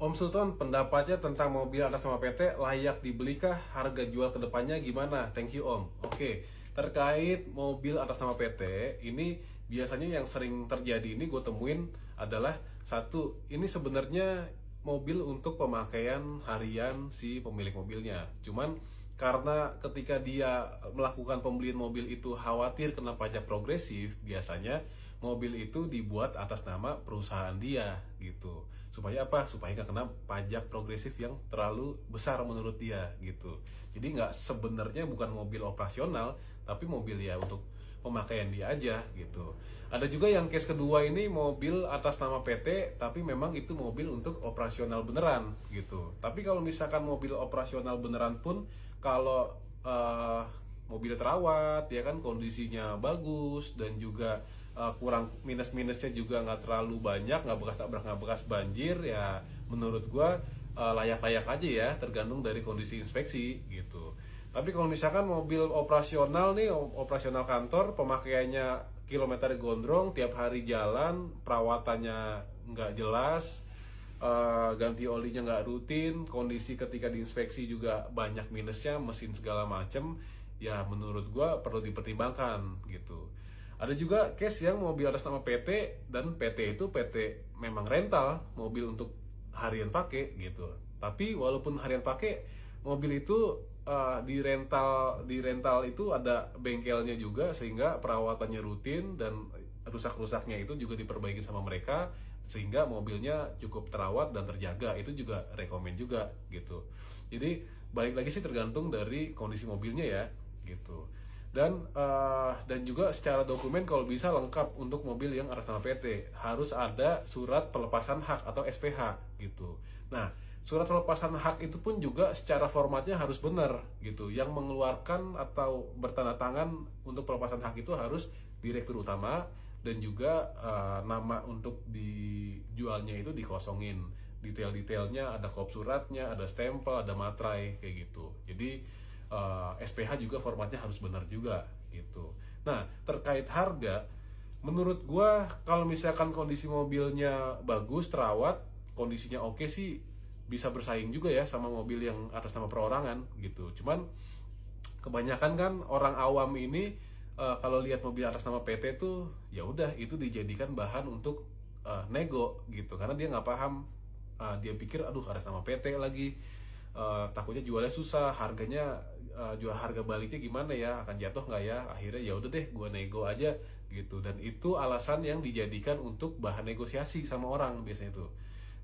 Om Sultan, pendapatnya tentang mobil atas nama PT layak dibelikah? Harga jual kedepannya gimana? Thank you Om. Oke, terkait mobil atas nama PT, ini biasanya yang sering terjadi ini gue temuin adalah satu, ini sebenarnya mobil untuk pemakaian harian si pemilik mobilnya. Cuman karena ketika dia melakukan pembelian mobil itu khawatir kena pajak progresif, biasanya mobil itu dibuat atas nama perusahaan dia gitu. Supaya apa? Supaya nggak kena pajak progresif yang terlalu besar menurut dia gitu. Jadi nggak, sebenarnya bukan mobil operasional, tapi mobil ya untuk pemakaian dia aja gitu. Ada juga yang case kedua ini mobil atas nama PT, tapi memang itu mobil untuk operasional beneran gitu. Tapi kalau misalkan mobil operasional beneran pun, kalau mobilnya terawat ya kan, kondisinya bagus dan juga kurang, minus-minusnya juga nggak terlalu banyak, nggak bekas tabrak, nggak bekas banjir, ya menurut gua layak-layak aja ya, tergantung dari kondisi inspeksi gitu. Tapi kalau misalkan mobil operasional nih, operasional kantor, pemakaiannya kilometer gondrong, tiap hari jalan, perawatannya nggak jelas, ganti olinya nggak rutin, kondisi ketika diinspeksi juga banyak minusnya, mesin segala macem, ya menurut gua perlu dipertimbangkan gitu. Ada juga case yang mobil atas nama PT, dan PT itu PT memang rental mobil untuk harian pakai gitu. Tapi walaupun harian pakai, mobil itu di rental itu ada bengkelnya juga, sehingga perawatannya rutin dan rusak-rusaknya itu juga diperbaiki sama mereka, sehingga mobilnya cukup terawat dan terjaga. Itu juga rekomen juga gitu. Jadi balik lagi sih, tergantung dari kondisi mobilnya ya gitu. Dan juga secara dokumen kalau bisa lengkap. Untuk mobil yang atas nama PT harus ada surat pelepasan hak atau SPH gitu. Nah, surat pelepasan hak itu pun juga secara formatnya harus benar gitu. Yang mengeluarkan atau bertanda tangan untuk pelepasan hak itu harus direktur utama, dan juga nama untuk dijualnya itu dikosongin. Detail-detailnya ada kop suratnya, ada stempel, ada materai kayak gitu. Jadi SPH juga formatnya harus benar juga gitu. Nah, terkait harga, menurut gua kalau misalkan kondisi mobilnya bagus, terawat, kondisinya oke sih, bisa bersaing juga ya sama mobil yang atas nama perorangan gitu. Cuman kebanyakan kan orang awam ini kalau lihat mobil atas nama PT tuh ya udah, itu dijadikan bahan untuk nego gitu, karena dia nggak paham. Dia pikir aduh atas nama PT lagi, takutnya jualnya susah, harganya jual harga baliknya gimana ya, akan jatuh nggak ya. Akhirnya ya udah deh, gua nego aja gitu. Dan itu alasan yang dijadikan untuk bahan negosiasi sama orang biasanya tuh.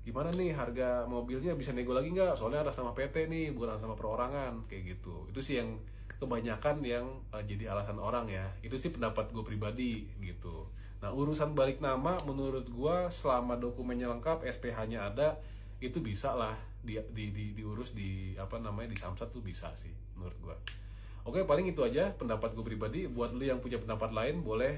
Gimana nih harga mobilnya, bisa nego lagi nggak, soalnya atas nama PT nih, bukan atas nama perorangan kayak gitu. Itu sih yang kebanyakan yang jadi alasan orang ya. Itu sih pendapat gue pribadi gitu. Nah, urusan balik nama menurut gue selama dokumennya lengkap, SPH-nya ada, itu bisa lah diurus di apa namanya, di Samsat tuh bisa sih menurut gue. Oke, paling itu aja pendapat gue pribadi. Buat lu yang punya pendapat lain, boleh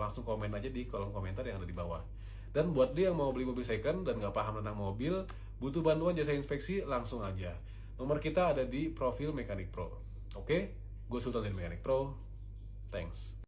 langsung komen aja di kolom komentar yang ada di bawah. Dan buat lu yang mau beli mobil second dan gak paham tentang mobil, butuh bantuan jasa inspeksi, langsung aja. Nomor kita ada di profil Mekanik Pro. Oke, gue Sultan dari Mekanik Pro. Thanks.